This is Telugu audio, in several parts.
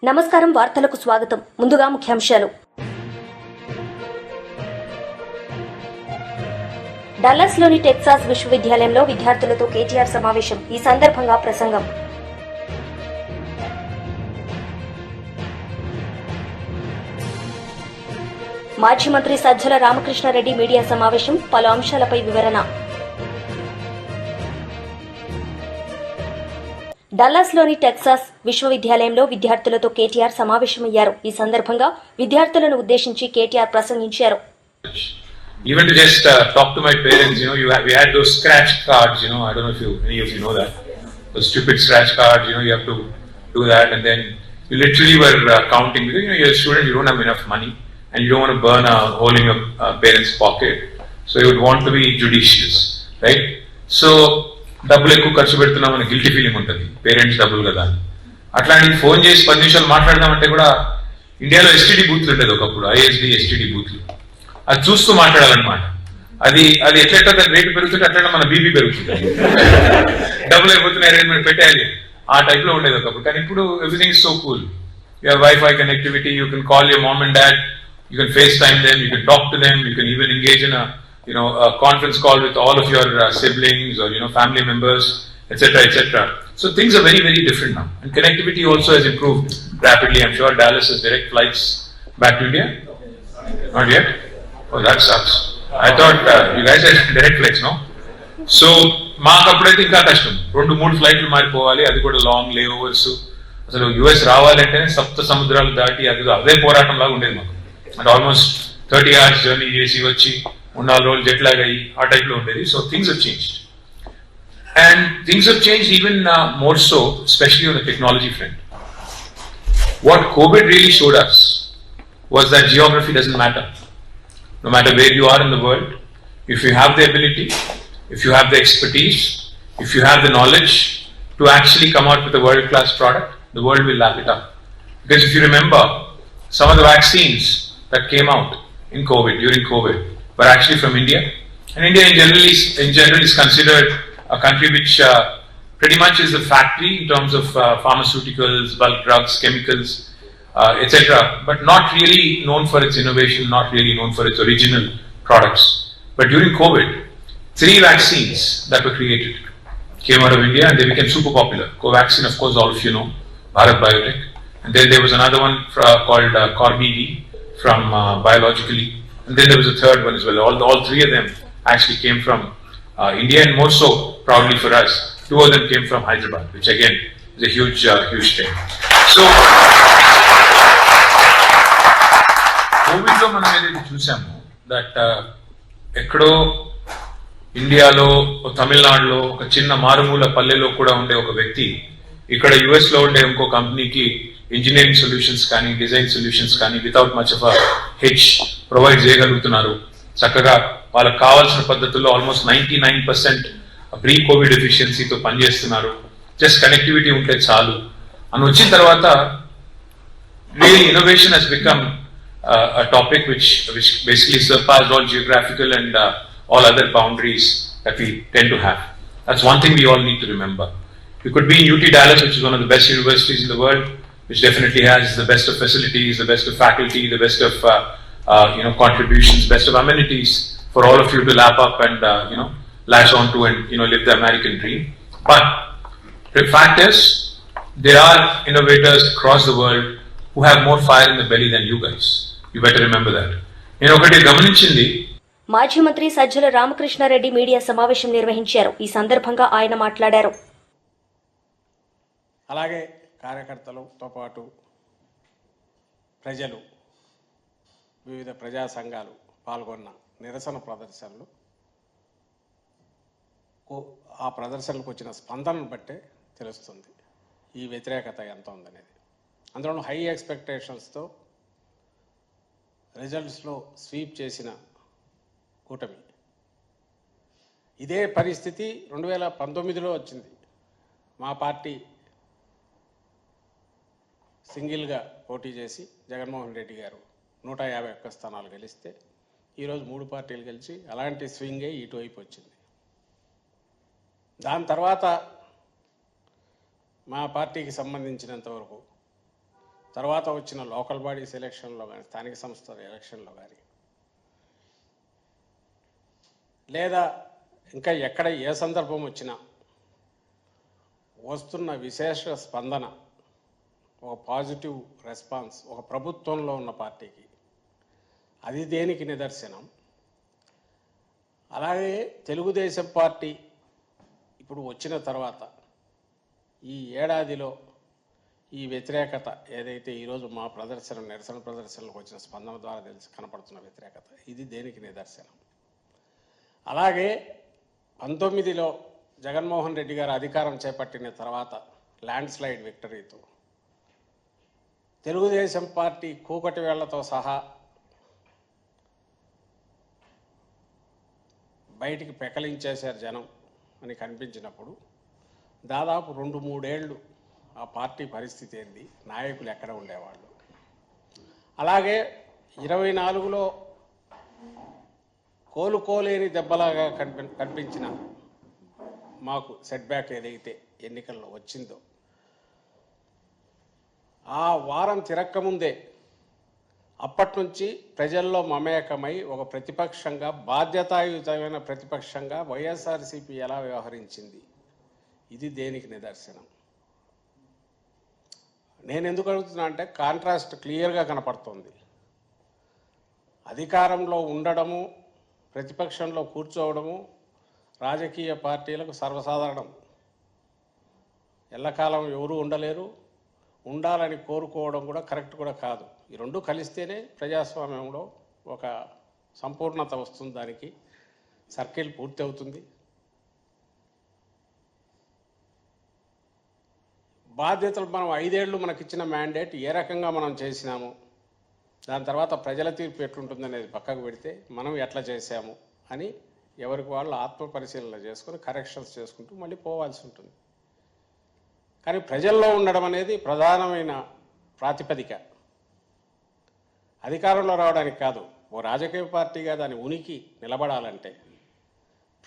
నమస్కారం వార్తలకు స్వాగతం. ముందుగా ముఖ్యాంశాలు. డల్లాస్లోని టెక్సాస్ విశ్వవిద్యాలయంలో విద్యార్థులతో కేటీఆర్ సమావేశం. ఈ సందర్భంగా ప్రసంగం. మాజీ మంత్రి సజ్జల రామకృష్ణారెడ్డి మీడియా సమావేశం. పలు అంశాలపై వివరణ. డల్లాస్లోని టెక్సాస్ విశ్వవిద్యాలయంలో విద్యార్థులతో కేటీఆర్ సమావేశమయ్యారు. ఈ సందర్భంగా విద్యార్థులను ఉద్దేశించి కేటీఆర్ ప్రసంగించారు. Even to just talk to my parents, we had those scratch cards, I don't know if any of you know that. Those stupid scratch cards, you have to do that, and then you literally were counting, because you're a student, you don't have enough money, and you don't want to burn a hole in your parents' pocket, so you would want to be judicious, right? So, డబ్బులు ఎక్కువ ఖర్చు పెడుతున్నామని గిల్టీ ఫీలింగ్ ఉంటుంది, పేరెంట్స్ డబ్బులు కదా అని. అట్లాంటి ఫోన్ చేసి 10 నిమిషాలు మాట్లాడదామంటే కూడా ఇండియాలో ఎస్టీడీ బూత్లు ఉండేది ఒకప్పుడు, ఐఎస్డి ఎస్టీడీ బూత్లు. అది చూస్తూ మాట్లాడాలన్నమాట. అది ఎట్లెట్లా రేటు పెరుగుతుంటే అట్లా మన బీపీ పెరుగుతుంది. డబ్బులు అయిపోతున్నాయి, అరేంజ్మెంట్ పెట్టేయాలి, ఆ టైప్ లో ఉండేది ఒకప్పుడు. కానీ ఇప్పుడు everything is so cool. You have wifi connectivity, you can call your mom and dad, you can face time them, you can talk to them, you can even engage in a conference call with all of your siblings or family members, etc. So things are very, very different now, and connectivity also has improved rapidly. I'm sure Dallas has direct flights back to India. Not yet? Oh, that sucks. I thought you guys had direct flights, no? So మాకు అప్పుడైతే ఇంకా కష్టం, 2-3 ఫ్లైట్లు మారిపోవాలి, అది కూడా లాంగ్ లేఓవర్స్. అసలు యుఎస్ రావాలంటేనే సప్త సముద్రాలు దాటి అదే పోరాటం లాగా ఉండేది మాకు. అంటే ఆల్మోస్ట్ 30 hours జర్నీ చేసి వచ్చి 3-4 రోజులు జెట్ లాగ్ అయ్యి ఆ టైప్ లో ఉండేది. So things have changed, and things have changed even more so, especially on the technology front. What COVID really showed us was that geography doesn't matter. No matter where you are in the world, if you have the ability, if you have the expertise, if you have the knowledge to actually come out with a world-class product, the world will lap it up. Because if you remember, some of the vaccines that came out during COVID, were actually from India. And India in general is considered a country which pretty much is a factory in terms of pharmaceuticals, bulk drugs, chemicals, etc. But not really known for its innovation, not really known for its original products. But during COVID, 3 vaccines that were created came out of India, and they became super popular. Covaxin, of course, all of you know, Bharat Biotech. And then there was another one called Corbevi from Biologically. And then there was a third one as well. All 3 of them actually came from India, and more so, proudly for us, 2 of them came from Hyderabad, which again is a huge thing. So, COVID lo manam edaithe chusamu that ekkado ఇండియాలో, తమిళనాడులో ఒక చిన్న మారుమూల పల్లెలో కూడా ఉండే ఒక వ్యక్తి ఇక్కడ యుఎస్ లో ఉండే ఇంకో కంపెనీకి ఇంజనీరింగ్ సొల్యూషన్స్ కానీ, డిజైన్ సొల్యూషన్స్ కానీ without much of H provide చేయగలుగుతున్నారు. చక్కగా వాళ్ళకి కావాల్సిన పద్ధతుల్లో ఆల్మోస్ట్ 99% ప్రీ కోవిడ్ ఎఫిషియన్సీతో పనిచేస్తున్నారు. జస్ట్ కనెక్టివిటీ ఉంటే చాలు అని వచ్చిన తర్వాత real innovation has become a topic which basically surpassed all geographical and all other boundaries that we tend to have. That's one thing we all need to remember. You could be in UT Dallas, which is one of the best universities in the world, which definitely has the best of facilities, the best of faculty, the best of contributions, best of amenities for all of you to lap up and latch onto and live the American dream. But the fact is, there are innovators across the world who have more fire in the belly than you guys. You better remember that. నేను ఒకటి గమనించింది. మాజీ మంత్రి సజ్జల రామకృష్ణారెడ్డి మీడియా సమావేశం నిర్వహించారు. ఈ సందర్భంగా ఆయన మాట్లాడారు. అలాగే కార్యకర్తలతో పాటు ప్రజలు, వివిధ ప్రజా సంఘాలు పాల్గొన్న నిరసన ప్రదర్శనలు, ఆ ప్రదర్శనలకు వచ్చిన స్పందనను బట్టే తెలుస్తుంది ఈ వ్యతిరేకత ఎంత ఉందనేది. అందులో హై ఎక్స్పెక్టేషన్స్తో రిజల్ట్స్లో స్వీప్ చేసిన కూటమి. ఇదే పరిస్థితి 2019లో వచ్చింది. మా పార్టీ సింగిల్గా పోటీ చేసి జగన్మోహన్ రెడ్డి గారు 151 స్థానాలు గెలిస్తే ఈరోజు 3 పార్టీలు గెలిచి అలాంటి స్వింగే ఇటువైపు వచ్చింది. దాని తర్వాత మా పార్టీకి సంబంధించినంత వరకు తర్వాత వచ్చిన లోకల్ బాడీస్ ఎలక్షన్లో కానీ, స్థానిక సంస్థల ఎలక్షన్లో కానీ, లేదా ఇంకా ఎక్కడ ఏ సందర్భం వచ్చినా వస్తున్న విశేష స్పందన, ఒక పాజిటివ్ రెస్పాన్స్ ఒక ప్రభుత్వంలో ఉన్న పార్టీకి, అది దేనికి నిదర్శనం. అలాగే తెలుగుదేశం పార్టీ ఇప్పుడు వచ్చిన తర్వాత ఈ ఏడాదిలో ఈ వ్యతిరేకత ఏదైతే ఈరోజు మా నిరసన ప్రదర్శనలకు వచ్చిన స్పందన ద్వారా కనపడుతున్న వ్యతిరేకత, ఇది దేనికి నిదర్శనం. అలాగే 19లో జగన్మోహన్ రెడ్డి గారు అధికారం చేపట్టిన తర్వాత ల్యాండ్ స్లైడ్ విక్టరీతో తెలుగుదేశం పార్టీ కూకటి వేళ్లతో సహా బయటికి పెకలించేశారు జనం అని కనిపించినప్పుడు, దాదాపు 2-3 ఏళ్ళు ఆ పార్టీ పరిస్థితి ఏంది, నాయకులు ఎక్కడ ఉండేవాళ్ళు. అలాగే 24లో కోలుకోలేని దెబ్బలాగా కనిపించిన మాకు సెట్ బ్యాక్ ఏదైతే ఎన్నికల్లో వచ్చిందో, ఆ వారం తిరక్కముందే అప్పటి నుంచి ప్రజల్లో మమేకమై ఒక ప్రతిపక్షంగా, బాధ్యతాయుతమైన ప్రతిపక్షంగా వైఎస్ఆర్సీపీ ఎలా వ్యవహరించింది, ఇది దేనికి నిదర్శనం. నేను ఎందుకు అడుగుతున్నా అంటే కాంట్రాస్ట్ క్లియర్గా కనపడుతుంది. అధికారంలో ఉండడము, ప్రతిపక్షంలో కూర్చోవడము రాజకీయ పార్టీలకు సర్వసాధారణం. ఎల్లకాలం ఎవరూ ఉండలేరు, ఉండాలని కోరుకోవడం కూడా కరెక్ట్ కూడా కాదు. ఈ రెండు కలిస్తేనే ప్రజాస్వామ్యంలో ఒక సంపూర్ణత వస్తుంది, దానికి సర్కిల్ పూర్తి అవుతుంది. బాధ్యతలు మనం 5 ఏళ్ళు మనకిచ్చిన మ్యాండేట్ ఏ రకంగా మనం చేసినాము, దాని తర్వాత ప్రజల తీర్పు ఎట్లుంటుంది అనేది పక్కకు పెడితే మనం ఎట్లా చేశాము అని ఎవరికి వాళ్ళు ఆత్మ పరిశీలన చేసుకుని కరెక్షన్స్ చేసుకుంటూ మళ్ళీ పోవాల్సి ఉంటుంది. కానీ ప్రజల్లో ఉండడం అనేది ప్రధానమైన ప్రాతిపదిక. అధికారంలో రావడానికి కాదు, ఓ రాజకీయ పార్టీగా దాని ఉనికి నిలబడాలంటే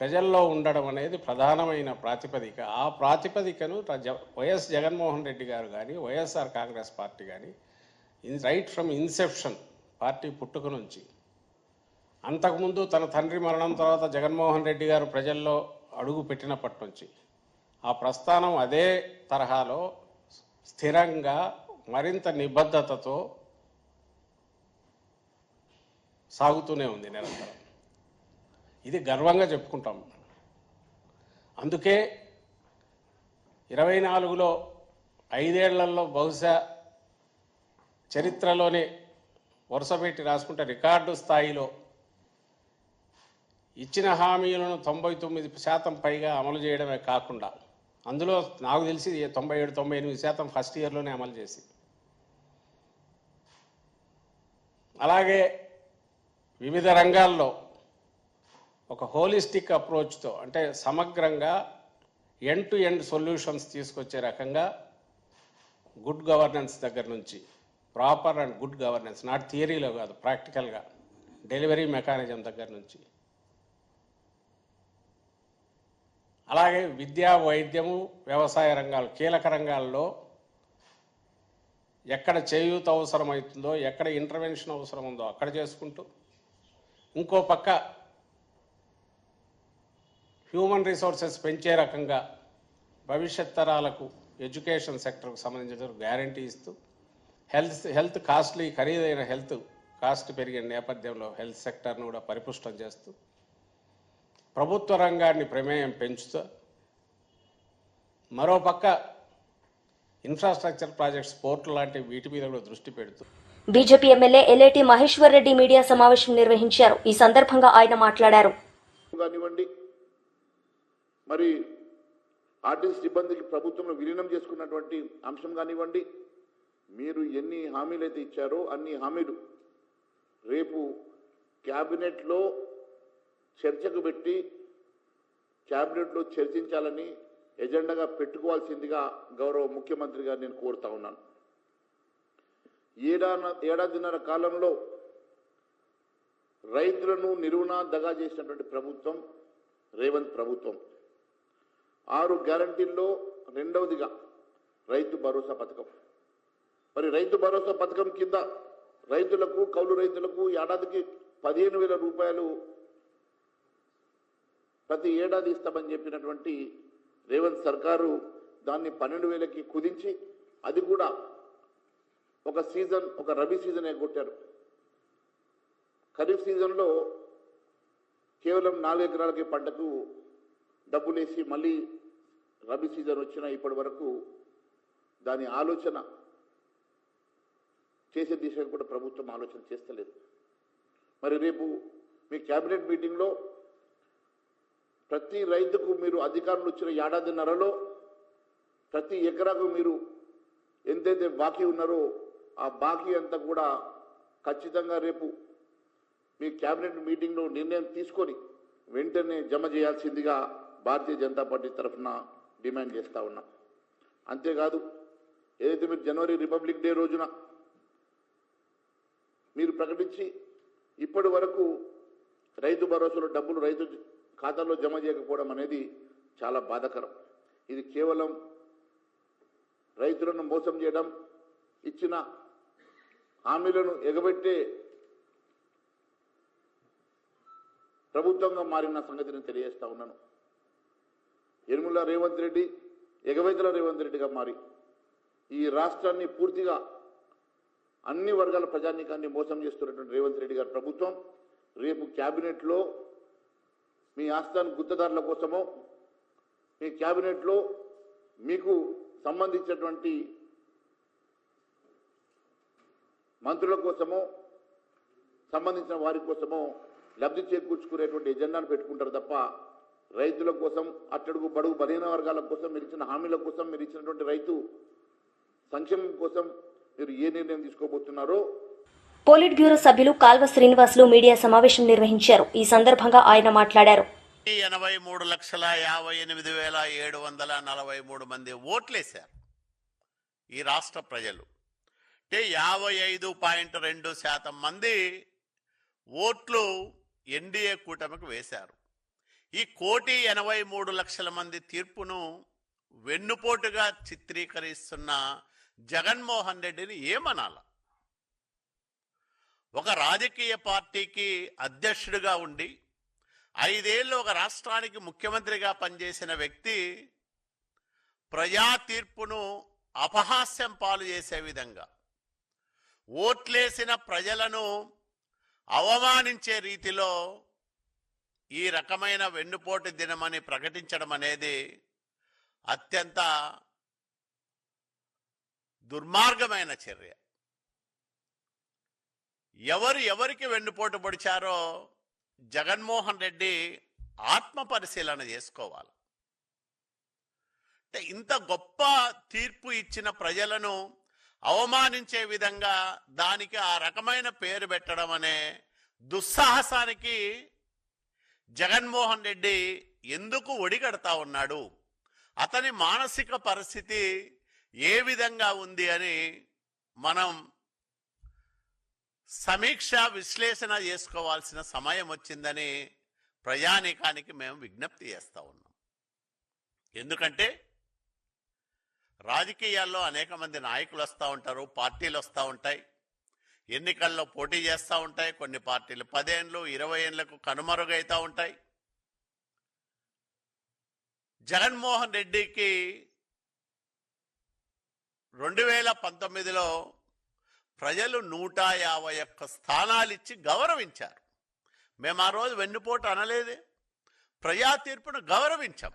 ప్రజల్లో ఉండడం అనేది ప్రధానమైన ప్రాతిపదిక. ఆ ప్రాతిపదికను వైఎస్ జగన్మోహన్ రెడ్డి గారు కానీ, వైఎస్ఆర్ కాంగ్రెస్ పార్టీ కానీ రైట్ ఫ్రమ్ ఇన్సెప్షన్, పార్టీ పుట్టుక నుంచి, అంతకుముందు తన తండ్రి మరణం తర్వాత జగన్మోహన్ రెడ్డి గారు ప్రజల్లో అడుగు పెట్టినప్పటి నుంచి ఆ ప్రస్థానం అదే తరహాలో స్థిరంగా, మరింత నిబద్ధతతో సాగుతూనే ఉంది నిరంతరం. ఇది గర్వంగా చెప్పుకుంటాం. అందుకే 24లో 5 ఏళ్లలో బహుశా చరిత్రలోనే వరుసపెట్టి రాసుకుంటే రికార్డు స్థాయిలో ఇచ్చిన హామీలను 99% పైగా అమలు చేయడమే కాకుండా, అందులో నాకు తెలిసి 97-98% ఫస్ట్ ఇయర్లోనే అమలు చేసి, అలాగే వివిధ రంగాల్లో ఒక హోలిస్టిక్ అప్రోచ్తో, అంటే సమగ్రంగా ఎండ్ టు ఎండ్ సొల్యూషన్స్ తీసుకొచ్చే రకంగా గుడ్ గవర్నెన్స్ దగ్గర నుంచి, proper and good governance, not థియరీలో కాదు, ప్రాక్టికల్గా డెలివరీ మెకానిజం దగ్గర నుంచి, అలాగే విద్యా, వైద్యము, వ్యవసాయ రంగాలు, కీలక రంగాల్లో ఎక్కడ చేయూత అవసరమవుతుందో, ఎక్కడ ఇంటర్వెన్షన్ అవసరం ఉందో అక్కడ చేసుకుంటూ, ఇంకో పక్క హ్యూమన్ రిసోర్సెస్ పెంచే రకంగా భవిష్యత్ తరాలకు ఎడ్యుకేషన్ సెక్టర్కు సంబంధించిన గ్యారంటీ ఇస్తూ, హెల్త్ ఖరీదైన హెల్త్ కాస్ట్ పెరిగిన నేపథ్యంలో హెల్త్ సెక్టర్ను కూడా పరిపుష్టం చేస్తూ, ప్రభుత్వ రంగాన్ని ప్రమేయం పెంచుతూ, మరోపక్క ఇన్ఫ్రాస్ట్రక్చర్ ప్రాజెక్ట్స్, పోర్టు లాంటి వీటి మీద కూడా దృష్టి పెడుతూ. BJP MLA Elleti Maheshwar Reddy media సమావేశం నిర్వహించారు. ఈ సందర్భంగా ఆయన మాట్లాడారు. మరి ఆర్టీసీ సిబ్బందికి ప్రభుత్వంలో విలీనం చేసుకున్నటువంటి అంశం కానివ్వండి, మీరు ఎన్ని హామీలు అయితే ఇచ్చారో అన్ని హామీలు రేపు క్యాబినెట్లో చర్చకు పెట్టి క్యాబినెట్లో చర్చించాలని ఎజెండాగా పెట్టుకోవాల్సిందిగా గౌరవ ముఖ్యమంత్రి గారు నేను కోరుతా ఉన్నాను. ఏడాదిన్నర కాలంలో రైతులను నిలువునా దగా చేసినటువంటి ప్రభుత్వం రేవంత్ ప్రభుత్వం. 6 గ్యారంటీల్లో రెండవదిగా రైతు భరోసా పథకం. మరి రైతు భరోసా పథకం కింద రైతులకు కౌలు రైతులకు ఏడాదికి 15,000 రూపాయలు ప్రతి ఏడాది ఇస్తామని చెప్పినటువంటి రేవంత్ సర్కారు దాన్ని 12,000కి కుదించి అది కూడా ఒక రబీ సీజన్ ఎగ్గొట్టారు. ఖరీఫ్ సీజన్లో కేవలం 4 ఎకరాలకి పంటకు డబ్బులేసి మళ్ళీ రబీ సీజన్ వచ్చిన ఇప్పటి వరకు దాని ఆలోచన చేసే దిశగా కూడా ప్రభుత్వం ఆలోచన చేస్తలేదు. మరి రేపు మీ క్యాబినెట్ మీటింగ్లో ప్రతి రైతుకు మీరు అధికారులు వచ్చిన ఏడాదిన్నరలో ప్రతి ఎకరాకు మీరు ఎంతైతే బాకీ ఉన్నారో ఆ బాకీ అంతా కూడా ఖచ్చితంగా రేపు మీ క్యాబినెట్ మీటింగ్లో నిర్ణయం తీసుకొని వెంటనే జమ చేయాల్సిందిగా భారతీయ జనతా పార్టీ తరఫున డిమాండ్ చేస్తూ ఉన్నాం. అంతేకాదు ఏదైతే మీరు జనవరి రిపబ్లిక్ డే రోజున మీరు ప్రకటించి ఇప్పటి వరకు రైతు భరోసాలో డబ్బులు రైతు ఖాతాలో జమ చేయకపోవడం అనేది చాలా బాధాకరం. ఇది కేవలం రైతులను మోసం చేయడం, ఇచ్చిన హామీలను ఎగబెట్టే ప్రభుత్వంగా మారిన సంగతిని తెలియజేస్తా ఉన్నాను. యనుమల రేవంత్ రెడ్డి ఎగవేతల రేవంత్ రెడ్డిగా మారి ఈ రాష్ట్రాన్ని పూర్తిగా అన్ని వర్గాల ప్రజానీకాన్ని మోసం చేస్తున్నటువంటి రేవంత్ రెడ్డి గారి ప్రభుత్వం రేపు క్యాబినెట్లో మీ ఆస్థాన గుత్తదారుల కోసమో మీ క్యాబినెట్లో మీకు సంబంధించినటువంటి మంత్రుల కోసమో సంబంధించిన వారి కోసమో లబ్ధి చేకూర్చుకునేటువంటి ఎజెండాను పెట్టుకుంటారు తప్ప రైతుల కోసం, అట్టడుగు బడుగు బలహీన వర్గాల కోసం మీరు ఇచ్చిన హామీల కోసం, మీరు ఇచ్చినటువంటి రైతు సంక్షేమం కోసం మీరు ఏ నిర్ణయం తీసుకోబోతున్నారో. పోలిట్ బ్యూరో సభ్యులు కాల్వ శ్రీనివాసులు మీడియా సమావేశం నిర్వహించారు. ఈ సందర్భంగా ఆయన మాట్లాడారు. 83,58,743 మంది ఓట్లేశారు ఈ రాష్ట్ర ప్రజలు. అంటే 55.2% మంది ఓట్లు ఎన్డీఏ కూటమికి వేశారు. ఈ 1,83,00,000 మంది తీర్పును వెన్నుపోటుగా చిత్రీకరిస్తున్న జగన్మోహన్ రెడ్డిని ఏమనాల? ఒక రాజకీయ పార్టీకి అధ్యక్షుడిగా ఉండి 5 ఏళ్ళు ఒక రాష్ట్రానికి ముఖ్యమంత్రిగా పనిచేసిన వ్యక్తి ప్రజా తీర్పును అపహాస్యం పాలు చేసే విధంగా, ఓట్లేసిన ప్రజలను అవమానించే రీతిలో ఈ రకమైన వెన్నుపోటు దినమని ప్రకటించడం అనేది అత్యంత దుర్మార్గమైన చర్య. ఎవరికి వెన్నుపోటు పొడిచారో జగన్మోహన్ రెడ్డి ఆత్మ పరిశీలన చేసుకోవాలి. అంటే ఇంత గొప్ప తీర్పు ఇచ్చిన ప్రజలను అవమానించే విధంగా దానికి ఆ రకమైన పేరు పెట్టడం అనే దుస్సాహసానికి జగన్మోహన్ రెడ్డి ఎందుకు ఒడిగడతా ఉన్నాడు? అతని మానసిక పరిస్థితి ఏ విధంగా ఉంది అని మనం సమీక్ష విశ్లేషణ చేసుకోవాల్సిన సమయం వచ్చిందని ప్రజానీకానికి మేము విజ్ఞప్తి చేస్తూ ఉన్నాం. ఎందుకంటే రాజకీయాల్లో అనేక మంది నాయకులు వస్తూ ఉంటారు, పార్టీలు వస్తూ ఉంటాయి, ఎన్నికల్లో పోటీ చేస్తూ ఉంటాయి. కొన్ని పార్టీలు 10 ఏళ్ళు 20 ఏళ్లకు కనుమరుగైతూ ఉంటాయి. జగన్మోహన్ రెడ్డికి 2019లో ప్రజలు 151 స్థానాలు ఇచ్చి గౌరవించారు. మేము ఆ రోజు వెన్నుపోటు అనలేదే, ప్రజా తీర్పును గౌరవించాం.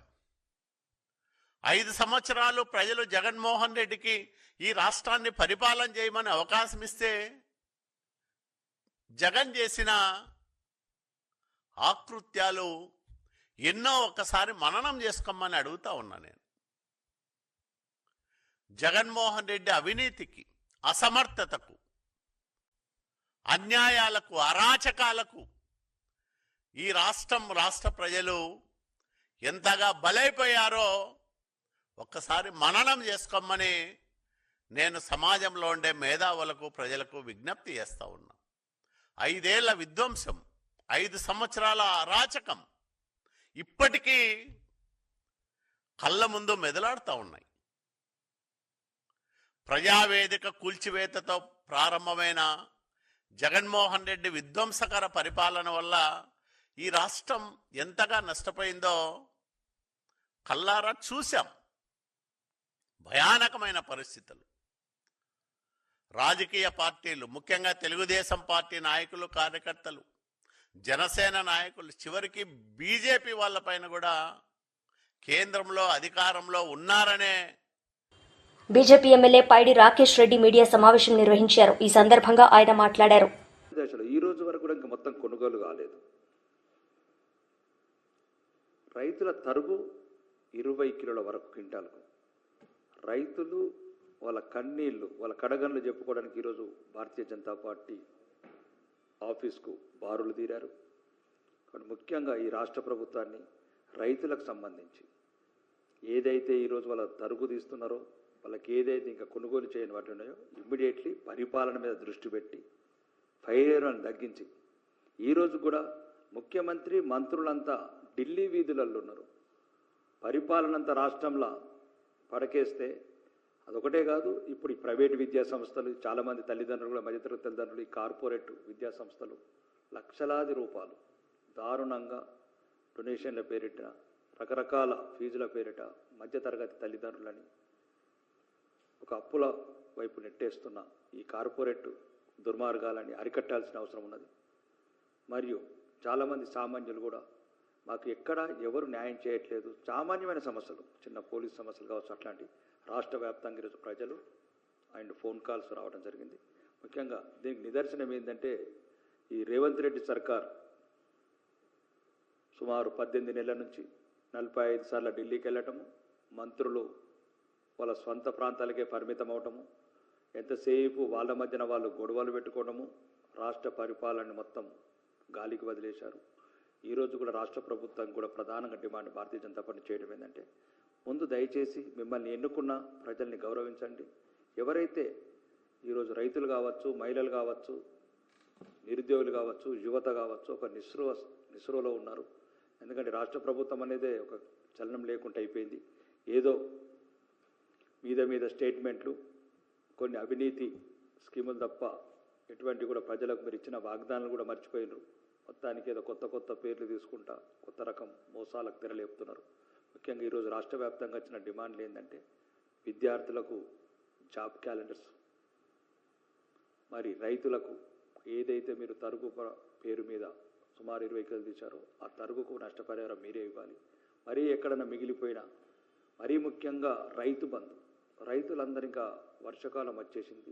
5 సంవత్సరాలు ప్రజలు జగన్మోహన్ రెడ్డికి ఈ రాష్ట్రాన్ని పరిపాలన చేయమని అవకాశం ఇస్తే జగన్ చేసిన ఆకృత్యాలు ఎన్నో ఒక్కసారి మననం చేసుకోమని అడుగుతా ఉన్నా నేను. జగన్మోహన్ రెడ్డి అవినీతికి, అసమర్థతకు, అన్యాయాలకు, అరాచకాలకు ఈ రాష్ట్ర ప్రజలు ఎంతగా బలైపోయారో ఒక్కసారి మననం చేసుకోమని నేను సమాజంలో ఉండే మేధావులకు, ప్రజలకు విజ్ఞప్తి చేస్తూ ఉన్నా. 5 ఏళ్ల విధ్వంసం, 5 సంవత్సరాల అరాచకం ఇప్పటికీ కళ్ళ ముందు మెదలాడుతూ ఉన్నాయి. ప్రజావేదిక కూల్చివేతతో ప్రారంభమైన జగన్మోహన్ రెడ్డి విధ్వంసకర పరిపాలన వల్ల ఈ రాష్ట్రం ఎంతగా నష్టపోయిందో కల్లారా చూశాం. భయానకమైన పరిస్థితులు. రాజకీయ పార్టీలు, ముఖ్యంగా తెలుగుదేశం పార్టీ నాయకులు, కార్యకర్తలు, జనసేన నాయకులు, చివరికి బీజేపీ వాళ్ళపైన కూడా కేంద్రంలో అధికారంలో ఉన్నారనే బీజేపీ ఎమ్మెల్యే పైడి రాకేష్ రెడ్డి మీడియా సమావేశం నిర్వహించారు. ఈ సందర్భంగా ఆయన మాట్లాడారు. ఈ రోజు వరకు కూడా ఇంకా మొత్తం కొనుగోలు కాలేదు. రైతుల తరుగు 20 కిలోల వరకు క్వింటాలకు. రైతులు వాళ్ళ కన్నీళ్లు, వాళ్ళ కడగన్లు చెప్పుకోవడానికి ఈరోజు భారతీయ జనతా పార్టీ ఆఫీస్కు బారులు తీరారు. కాబట్టి ముఖ్యంగా ఈ రాష్ట్ర ప్రభుత్వాన్ని రైతులకు సంబంధించి ఏదైతే ఈరోజు వాళ్ళ తరుగు తీస్తున్నారో, వాళ్ళకి ఏదైతే ఇంకా కొనుగోలు చేయని వాటి ఉన్నాయో ఇమ్మీడియట్లీ పరిపాలన మీద దృష్టి పెట్టి ఫైర్లను తగ్గించి, ఈరోజు కూడా ముఖ్యమంత్రి మంత్రులంతా ఢిల్లీ వీధులలో ఉన్నారు. పరిపాలన అంతా రాష్ట్రంలో పడకేస్తే అదొకటే కాదు, ఇప్పుడు ఈ ప్రైవేటు విద్యా సంస్థలు, చాలామంది తల్లిదండ్రులు కూడా, మధ్యతరగతి తల్లిదండ్రులు, ఈ కార్పొరేట్ విద్యా సంస్థలు లక్షలాది రూపాయలు దారుణంగా డొనేషన్ల పేరిట, రకరకాల ఫీజుల పేరిట మధ్యతరగతి తల్లిదండ్రులని ఒక అప్పుల వైపు నెట్టేస్తున్న ఈ కార్పొరేట్ దుర్మార్గాలని అరికట్టాల్సిన అవసరం ఉన్నది. మరియు చాలామంది సామాన్యులు కూడా మాకు ఎక్కడ ఎవరు న్యాయం చేయట్లేదు, సామాన్యమైన సమస్యలు, చిన్న పోలీస్ సమస్యలు కావచ్చు, అట్లాంటి రాష్ట్ర వ్యాప్తంగా ఈరోజు ప్రజలు అండ్ ఫోన్ కాల్స్ రావడం జరిగింది. ముఖ్యంగా దీనికి నిదర్శనం ఏంటంటే, ఈ రేవంత్ రెడ్డి సర్కార్ సుమారు 18 నెలల నుంచి 45 సార్లు ఢిల్లీకి వెళ్ళటము, మంత్రులు వాళ్ళ స్వంత ప్రాంతాలకే పరిమితం అవటము, ఎంతసేపు వాళ్ళ మధ్యన వాళ్ళు గొడవలు పెట్టుకోవడము, రాష్ట్ర పరిపాలనని మొత్తం గాలికి వదిలేశారు. ఈరోజు కూడా రాష్ట్ర ప్రభుత్వం కూడా ప్రధానంగా డిమాండ్ భారతీయ జనతా పార్టీ చేయడం ఏంటంటే, ముందు దయచేసి మిమ్మల్ని ఎన్నుకున్న ప్రజల్ని గౌరవించండి. ఎవరైతే ఈరోజు రైతులు కావచ్చు, మహిళలు కావచ్చు, నిరుద్యోగులు కావచ్చు, యువత కావచ్చు ఒక నిస్రోలో ఉన్నారు. ఎందుకంటే రాష్ట్ర ప్రభుత్వం అనేది ఒక చలనం లేకుండా అయిపోయింది. ఏదో మీద స్టేట్మెంట్లు, కొన్ని అవినీతి స్కీములు తప్ప ఎటువంటి కూడా ప్రజలకు మీరు ఇచ్చిన వాగ్దానాలు కూడా మర్చిపోయినారు. మొత్తానికి ఏదో కొత్త పేర్లు తీసుకుంటా కొత్త రకం మోసాలకు తెరలేపుతున్నారు. ముఖ్యంగా ఈరోజు రాష్ట్ర వ్యాప్తంగా వచ్చిన డిమాండ్లు ఏంటంటే, విద్యార్థులకు జాబ్ క్యాలెండర్స్, మరి రైతులకు ఏదైతే మీరు తరుగు పేరు మీద సుమారు 20 కిలోలు తీశారో ఆ తరుగుకు నష్టపరిహారం మీరే ఇవ్వాలి. మరీ ఎక్కడన్నా మిగిలిపోయినా, మరీ ముఖ్యంగా రైతు బంధు, రైతులందరూ ఇంకా వర్షాకాలం వచ్చేసింది,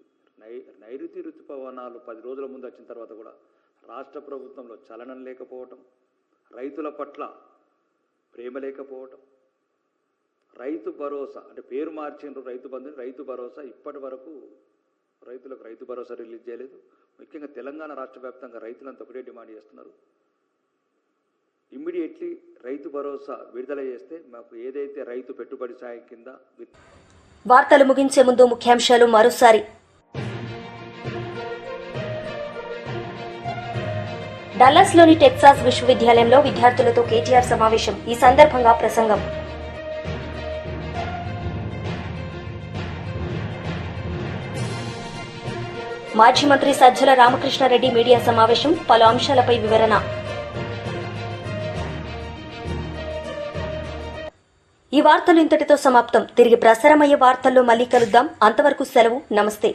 నైరుతి ఋతుపవనాలు 10 రోజుల ముందు వచ్చిన తర్వాత కూడా రాష్ట్ర ప్రభుత్వంలో చలనం లేకపోవటం, రైతుల పట్ల ప్రేమ లేకపోవటం, రైతు భరోసా అంటే పేరు మార్చిండ్రు రైతు బంధుని, రైతు భరోసా ఇప్పటి వరకు రైతులకు రైతు భరోసా రిలీజ్ చేయలేదు. ముఖ్యంగా తెలంగాణ రాష్ట్ర వ్యాప్తంగా రైతులంతా ఒకటే డిమాండ్ చేస్తున్నారు, ఇమ్మీడియట్లీ రైతు భరోసా విడుదల చేస్తే మాకు ఏదైతే రైతు పెట్టుబడి సాయం కింద. వార్తలు ముగించే ముందు ముఖ్యాంశాలు మరోసారి. డల్లాస్లోని టెక్సాస్ విశ్వవిద్యాలయంలో విద్యార్థులతో కేటీఆర్ సమావేశం. ఈ సందర్భంగా ప్రసంగం. మాజీ మంత్రి సజ్జల రామకృష్ణారెడ్డి మీడియా సమావేశం. పలు అంశాలపై వివరణ. ఈ వార్తలు ఇంతటితో సమాప్తం. తిరిగి ప్రసారమయ్యే వార్తల్లో మళ్లీ కలుద్దాం. అంతవరకు సెలవు. నమస్తే.